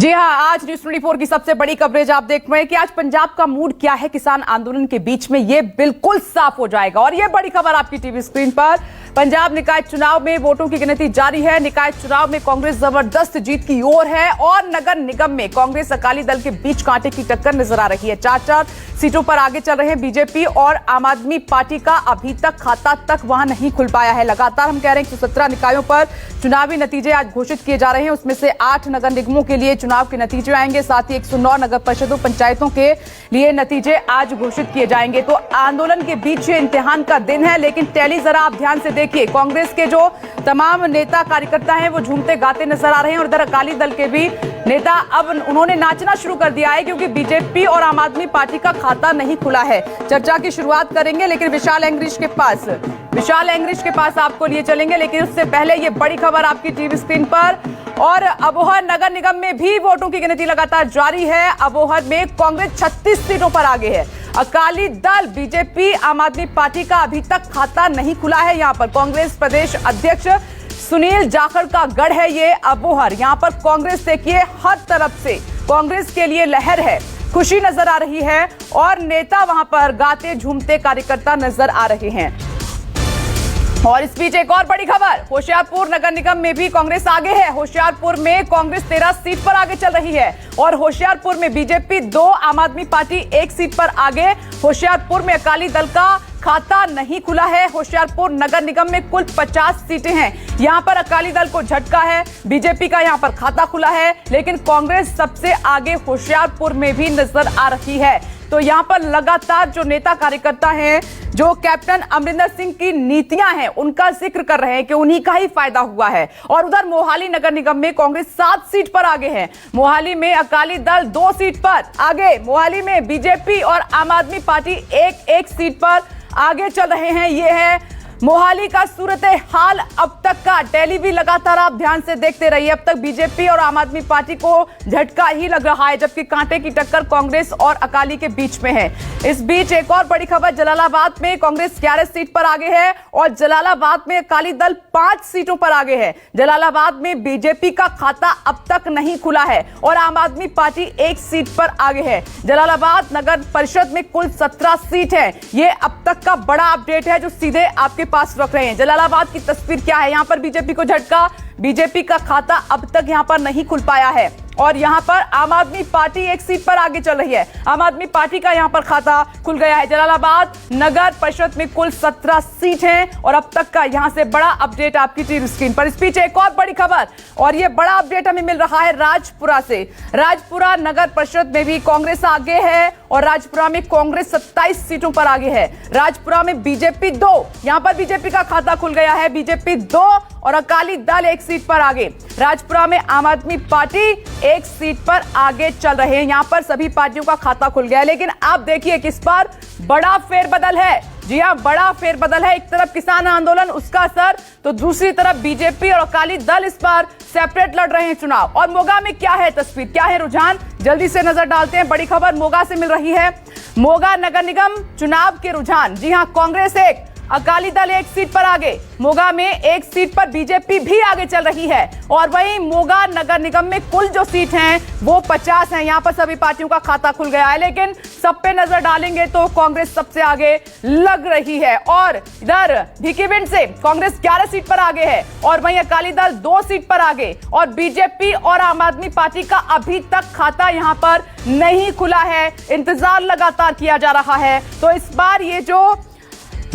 जी हाँ, आज न्यूज 24 की सबसे बड़ी कवरेज आप देख रहे हैं कि आज पंजाब का मूड क्या है किसान आंदोलन के बीच में, ये बिल्कुल साफ हो जाएगा। और ये बड़ी खबर आपकी टीवी स्क्रीन पर। पंजाब निकाय चुनाव में वोटों की गिनती जारी है। निकाय चुनाव में कांग्रेस जबरदस्त जीत की ओर है और नगर निगम में कांग्रेस अकाली दल के बीच कांटे की टक्कर नजर आ रही है। 4-4 सीटों पर आगे चल रहे हैं बीजेपी और आम आदमी पार्टी का अभी तक खाता तक वहां नहीं खुल पाया है। लगातार हम कह रहे हैं कि 17 निकायों पर चुनावी नतीजे आज घोषित किए जा रहे हैं। उसमें से 8 नगर निगमों के लिए चुनाव के नतीजे आएंगे, साथ ही 109 नगर परिषदों पंचायतों के लिए नतीजे आज घोषित किए जाएंगे। तो आंदोलन के बीच ये इम्तिहान का दिन है, लेकिन टैली जरा आप ध्यान से देखिए। कांग्रेस के जो तमाम नेता कार्यकर्ता हैं वो झूमते गाते नजर आ रहे हैं और इधर अकाली दल के भी नेता अब उन्होंने नाचना शुरू कर दिया है, क्योंकि बीजेपी और आम आदमी पार्टी का खाता नहीं खुला है। चर्चा की शुरुआत करेंगे, लेकिन विशाल एंग्रीश के पास आपको लिए चलेंगे। लेकिन उससे पहले ये बड़ी खबर आपकी टीवी स्क्रीन पर। और अबोहर नगर निगम में भी वोटों की गिनती लगातार जारी है। अबोहर में कांग्रेस 36 सीटों पर आगे है। अकाली दल, बीजेपी, आम आदमी पार्टी का अभी तक खाता नहीं खुला है। यहां पर कांग्रेस प्रदेश अध्यक्ष सुनील जाखड़ का गढ़ है ये अबोहर। यहां पर कांग्रेस देखिए हर तरफ से कांग्रेस के लिए लहर है, खुशी नजर आ रही है और नेता वहां पर गाते झूमते कार्यकर्ता नजर आ रहे हैं। और इस बीच एक और बड़ी खबर, होशियारपुर नगर निगम में भी कांग्रेस आगे है। होशियारपुर में कांग्रेस 13 सीट पर आगे चल रही है और होशियारपुर में बीजेपी 2, आम आदमी पार्टी 1 सीट पर आगे। होशियारपुर में अकाली दल का खाता नहीं खुला है। होशियारपुर नगर निगम में कुल 50 सीटें हैं। यहां पर अकाली दल को झटका है, बीजेपी का यहां पर खाता खुला है, लेकिन कांग्रेस सबसे आगे होशियारपुर में भी नजर आ रही है। तो यहां पर लगातार जो नेता कार्यकर्ता हैं, जो कैप्टन अमरिंदर सिंह की नीतियां हैं, उनका जिक्र कर रहे हैं कि उन्हीं का ही फायदा हुआ है। और उधर मोहाली नगर निगम में कांग्रेस 7 सीट पर आगे है। मोहाली में अकाली दल 2 सीट पर आगे। मोहाली में बीजेपी और आम आदमी पार्टी 1-1 सीट पर आगे चल रहे हैं। ये है मोहाली का सूरत हाल अब तक का। टैली भी लगातार आप ध्यान से देखते रहिए। अब तक बीजेपी और आम आदमी पार्टी को झटका ही लग रहा है, जबकि कांटे की टक्कर कांग्रेस और अकाली के बीच में है। इस बीच एक और बड़ी खबर, जलालाबाद में कांग्रेस 11 सीट पर आगे है और जलालाबाद में अकाली दल 5 सीटों पर आगे है। जलालाबाद में बीजेपी का खाता अब तक नहीं खुला है और आम आदमी पार्टी 1 सीट पर आगे है। जलालाबाद नगर परिषद में कुल 17 सीट है। ये अब तक का बड़ा अपडेट है जो सीधे आपके पास रख रहे हैं। जलालाबाद की तस्वीर क्या है, यहां पर बीजेपी को झटका, बीजेपी का खाता अब तक यहां पर नहीं खुल पाया है और यहां पर आम आदमी पार्टी 1 सीट पर आगे चल रही है। आम आदमी पार्टी का यहां पर खाता खुल गया है। जलालाबाद नगर परिषद में कुल 17 सीट हैं और अब तक का यहां से बड़ा अपडेट आपकी टीवी स्क्रीन पर। इस बीच एक और बड़ी खबर, और यह बड़ा अपडेट हमें मिल रहा है राजपुरा से। राजपुरा नगर परिषद में भी कांग्रेस आगे है और राजपुरा में कांग्रेस 27 सीटों पर आगे है। राजपुरा में बीजेपी 2, यहां पर बीजेपी का खाता खुल गया है। बीजेपी 2 और अकाली दल 1 सीट पर आगे। राजपुरा में आम आदमी पार्टी 1 सीट पर आगे चल रहे हैं। यहां पर सभी पार्टियों का खाता खुल गया है, लेकिन आप देखिए किस पर बड़ा फेरबदल है। जी हां, बड़ा फेरबदल है। एक तरफ किसान आंदोलन, उसका असर, तो दूसरी तरफ बीजेपी और अकाली दल इस बार सेपरेट लड़ रहे हैं चुनाव। और मोगा में क्या है तस्वीर, क्या है रुझान, जल्दी से नजर डालते हैं। बड़ी खबर मोगा से मिल रही है। मोगा नगर निगम चुनाव के रुझान, जी हां, कांग्रेस 1, अकाली दल 1 सीट पर आगे। मोगा में 1 सीट पर बीजेपी भी आगे चल रही है और वहीं मोगा नगर निगम में कुल जो सीट हैं वो 50 हैं। यहां पर सभी पार्टियों का खाता खुल गया है, लेकिन सब पे नजर डालेंगे तो कांग्रेस सबसे आगे लग रही है। और इधर भिकिविंड से कांग्रेस 11 सीट पर आगे है और वहीं अकाली दल 2 सीट पर आगे और बीजेपी और आम आदमी पार्टी का अभी तक खाता यहां पर नहीं खुला है। इंतजार लगातार किया जा रहा है। तो इस बार ये जो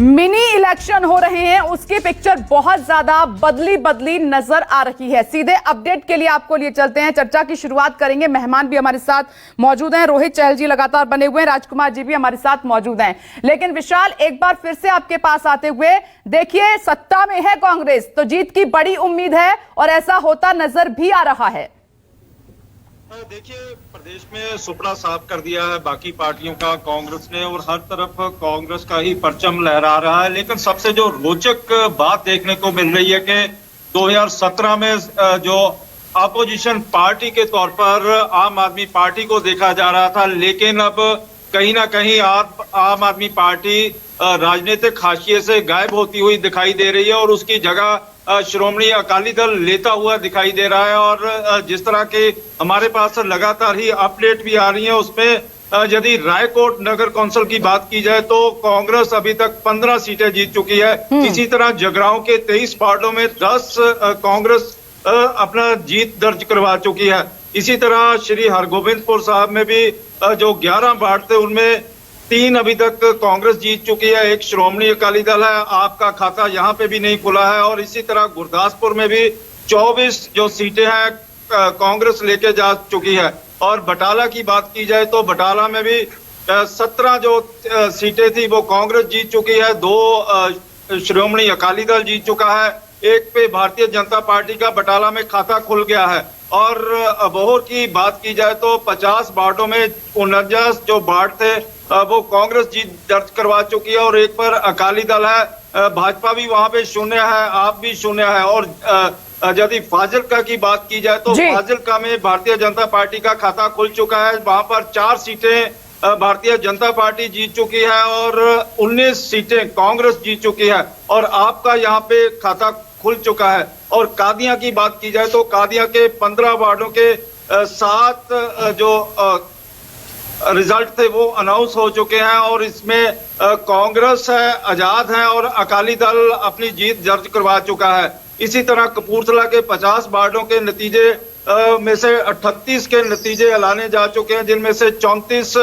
मिनी इलेक्शन हो रहे हैं उसकी पिक्चर बहुत ज्यादा बदली नजर आ रही है। सीधे अपडेट के लिए आपको लिए चलते हैं, चर्चा की शुरुआत करेंगे। मेहमान भी हमारे साथ मौजूद हैं, रोहित चहल जी लगातार बने हुए हैं, राजकुमार जी भी हमारे साथ मौजूद हैं। लेकिन विशाल, एक बार फिर से आपके पास आते हुए, देखिए सत्ता में है कांग्रेस तो जीत की बड़ी उम्मीद है और ऐसा होता नजर भी आ रहा है। देखिए, प्रदेश में सुपड़ा साफ कर दिया है बाकी पार्टियों का कांग्रेस ने और हर तरफ कांग्रेस का ही परचम लहरा रहा है। लेकिन सबसे जो रोचक बात देखने को मिल रही है कि 2017 में जो अपोजिशन पार्टी के तौर पर आम आदमी पार्टी को देखा जा रहा था, लेकिन अब कहीं ना कहीं आम आदमी पार्टी राजनीतिक हाशिए से गायब होती हुई दिखाई दे रही है और उसकी जगह श्रोमणी अकाली दल लेता हुआ दिखाई दे रहा है। और जिस तरह के हमारे पास लगातार ही अपडेट भी आ रही है, उसमें यदि रायकोट नगर कौंसिल की बात की जाए तो कांग्रेस अभी तक 15 सीटें जीत चुकी है। इसी तरह जगरांव के 23 वार्डों में 10 कांग्रेस अपना जीत दर्ज करवा चुकी है। इसी तरह श्री हरगोबिंदपुर साहब में भी जो 11 वार्ड थे उनमें 3 अभी तक कांग्रेस जीत चुकी है, एक श्रोमणी अकाली दल है। आपका खाता यहाँ पे भी नहीं खुला है। और इसी तरह गुरदासपुर में भी 24 जो सीटें हैं कांग्रेस लेके जा चुकी है। और बटाला की बात की जाए तो बटाला में भी 17 जो सीटें थी वो कांग्रेस जीत चुकी है, 2 श्रोमणी अकाली दल जीत चुका है, एक पे भारतीय जनता पार्टी का बटाला में खाता खुल गया है। और अबोहर की बात की जाए तो 50 वार्डों में 49 जो वार्ड थे वो कांग्रेस जीत दर्ज करवा चुकी है और एक पर अकाली दल है। भाजपा भी वहां पे शून्य है, आप भी शून्य है। और यदि फाजिल्का की बात की जाए तो फाजिल्का में भारतीय जनता पार्टी का खाता खुल चुका है, वहां पर 4 सीटें भारतीय जनता पार्टी जीत चुकी है और 19 सीटें कांग्रेस जीत चुकी है और आपका यहाँ पे खाता खुल चुका है। और कादियां की बात की जाए तो कादियां के 15 वार्डों के 7 जो रिजल्ट थे वो अनाउंस हो चुके हैं और इसमें कांग्रेस है, आजाद है और अकाली दल अपनी जीत दर्ज करवा चुका है। इसी तरह कपूरथला के 50 वार्डों के नतीजे में से 38 के नतीजे ऐलाने जा चुके हैं, जिनमें से 34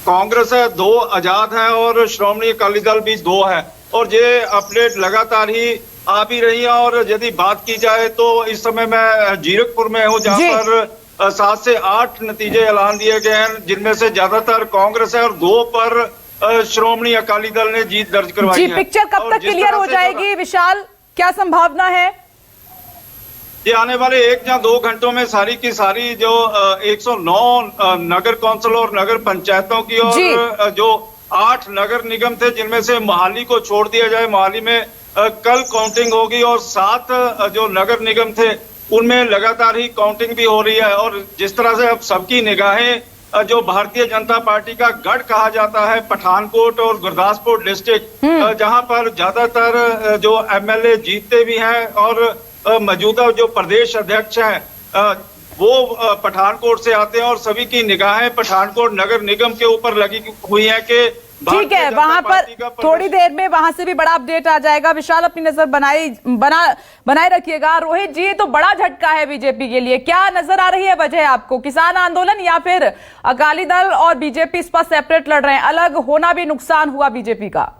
कांग्रेस है, 2 आजाद है और श्रोमणी अकाली दल भी 2 है। और ये अपडेट लगातार ही आ भी रही है। और यदि बात की जाए तो इस समय मैं जीरकपुर में हूँ, जहाँ पर 7 से 8 नतीजे ऐलान दिए गए हैं, जिनमें से ज्यादातर कांग्रेस है और 2 पर श्रोमणी अकाली दल ने जीत दर्ज करवाई है। पिक्चर कब तक क्लियर हो जाएगी विशाल, क्या संभावना है? ये आने वाले 1 या 2 घंटों में सारी की सारी जो 109 नगर कौंसिल और नगर पंचायतों की और जो 8 नगर निगम थे, जिनमें से मोहाली को छोड़ दिया जाए, मोहाली में कल काउंटिंग होगी और 7 जो नगर निगम थे उनमें लगातार ही काउंटिंग भी हो रही है। और जिस तरह से अब सबकी निगाहें जो भारतीय जनता पार्टी का गढ़ कहा जाता है पठानकोट और गुरदासपुर डिस्ट्रिक्ट, जहां पर ज्यादातर जो एमएलए जीतते भी हैं और मौजूदा जो प्रदेश अध्यक्ष हैं वो पठानकोट से आते हैं और सभी की निगाहें पठानकोट नगर निगम के ऊपर लगी हुई है कि ठीक है, वहां पर थोड़ी देर में वहां से भी बड़ा अपडेट आ जाएगा। विशाल अपनी नजर बनाए रखिएगा। रोहित जी, तो बड़ा झटका है बीजेपी के लिए, क्या नजर आ रही है वजह आपको? किसान आंदोलन या फिर अकाली दल और बीजेपी इस पर सेपरेट लड़ रहे हैं, अलग होना भी नुकसान हुआ बीजेपी का?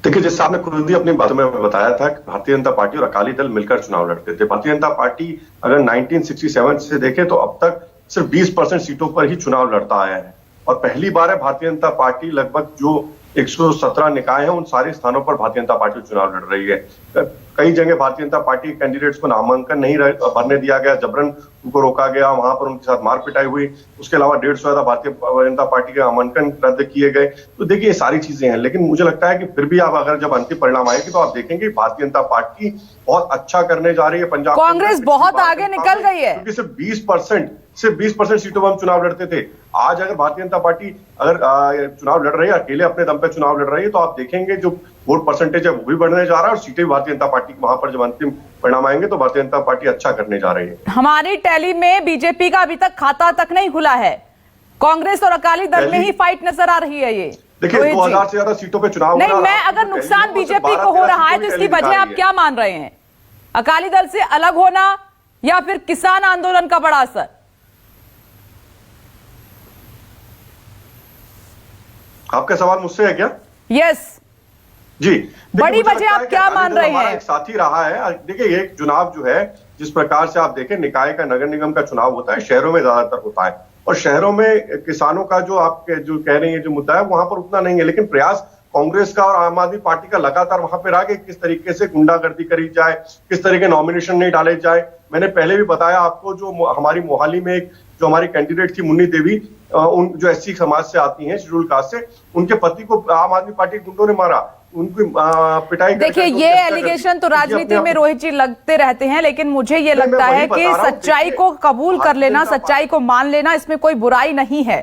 देखिए, जैसे आपने खुद ही अपनी बातों में बताया था कि भारतीय जनता पार्टी और अकाली दल मिलकर चुनाव लड़ते थे। भारतीय जनता पार्टी अगर 1967 से देखें तो अब तक सिर्फ 20% सीटों पर ही चुनाव लड़ता आया है और पहली बार है भारतीय जनता पार्टी लगभग जो 117 निकाय हैं उन सारे स्थानों पर भारतीय जनता पार्टी चुनाव लड़ रही है। कई जगह भारतीय जनता पार्टी कैंडिडेट्स को नामांकन नहीं भरने दिया गया, जबरन उनको रोका गया, वहां पर उनके साथ मार पिटाई हुई। उसके अलावा 150 ज्यादा भारतीय जनता पार्टी के नामांकन रद्द किए गए। तो देखिए, ये सारी चीजें हैं, लेकिन मुझे लगता है कि फिर भी आप अगर जब अंतिम परिणाम आएगी तो आप देखेंगे भारतीय जनता पार्टी बहुत अच्छा करने जा रही है। पंजाब कांग्रेस बहुत आगे निकल गई है, क्योंकि सिर्फ 20% सीटों पर हम चुनाव लड़ते थे। आज अगर भारतीय जनता पार्टी अगर चुनाव लड़ रही है, अकेले अपने दम पे चुनाव लड़ रही है, तो आप देखेंगे जो वोट परसेंटेज है वो भी बढ़ने जा रहा है और सीटें भी भारतीय जनता पार्टी वहां पर जब अंतिम परिणाम आएंगे तो भारतीय जनता पार्टी अच्छा करने जा रही है। हमारी टैली में बीजेपी का अभी तक खाता तक नहीं खुला है, कांग्रेस और अकाली दल में ही फाइट नजर आ रही है। ये देखिए, 2000 से ज्यादा सीटों पे चुनाव नहीं, मैं अगर नुकसान बीजेपी को हो रहा है तो इसकी वजह आप क्या मान रहे हैं? अकाली दल से अलग होना या फिर किसान आंदोलन का बड़ा असर? आपका सवाल मुझसे है क्या? यस जी, बड़ी वजह आप क्या मान रहे हैं? एक साथी रहा है। देखिए, ये चुनाव जो है, जिस प्रकार से आप देखें निकाय का, नगर निगम का चुनाव होता है, शहरों में ज्यादातर होता है और शहरों में किसानों का जो आप जो कह रही है जो मुद्दा है वहां पर उतना नहीं है, लेकिन प्रयास कांग्रेस का और आम आदमी पार्टी का लगातार वहां पर रहा कि किस तरीके से गुंडागर्दी करी जाए, किस तरह के नॉमिनेशन नहीं डाले जाए। मैंने पहले भी बताया आपको, जो हमारी मोहाली में एक जो हमारी कैंडिडेट थी मुन्नी देवी, उन जो एससी समाज से आती हैं, शेड्यूल कास्ट से, उनके पति को आम आदमी पार्टी गुंडों ने मारा, उनकी पिटाई। देखिए, ये एलिगेशन तो राजनीति में रोहित जी लगते रहते हैं, लेकिन मुझे ये लगता है कि सच्चाई को कबूल कर लेना, सच्चाई को मान लेना, इसमें कोई बुराई नहीं है।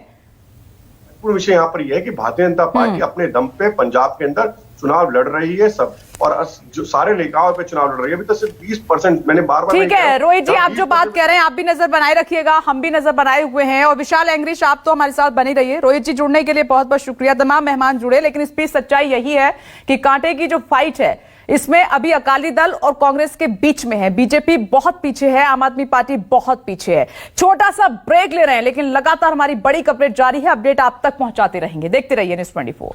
विषय यहाँ पर यह है कि भारतीय जनता पार्टी अपने दम पे पंजाब के अंदर चुनाव लड़ रही है सब, और जो सारे निकायों पे चुनाव लड़ रही है। अभी तो सिर्फ 20%, मैंने बार बार ठीक है रोहित जी, आप जो बात कह रहे हैं आप भी नजर बनाए रखिएगा, हम भी नजर बनाए हुए हैं, और विशाल एंग्रीश आप तो हमारे साथ बने रहिए। रोहित जी जुड़ने के लिए बहुत बहुत शुक्रिया। तमाम मेहमान जुड़े, लेकिन इस बीच सच्चाई यही है कि कांटे की जो फाइट है इसमें अभी अकाली दल और कांग्रेस के बीच में है। बीजेपी बहुत पीछे है, आम आदमी पार्टी बहुत पीछे है। छोटा सा ब्रेक ले रहे हैं, लेकिन लगातार हमारी बड़ी कवरेज जारी है। अपडेट आप तक पहुंचाते रहेंगे, देखते रहिए News 24।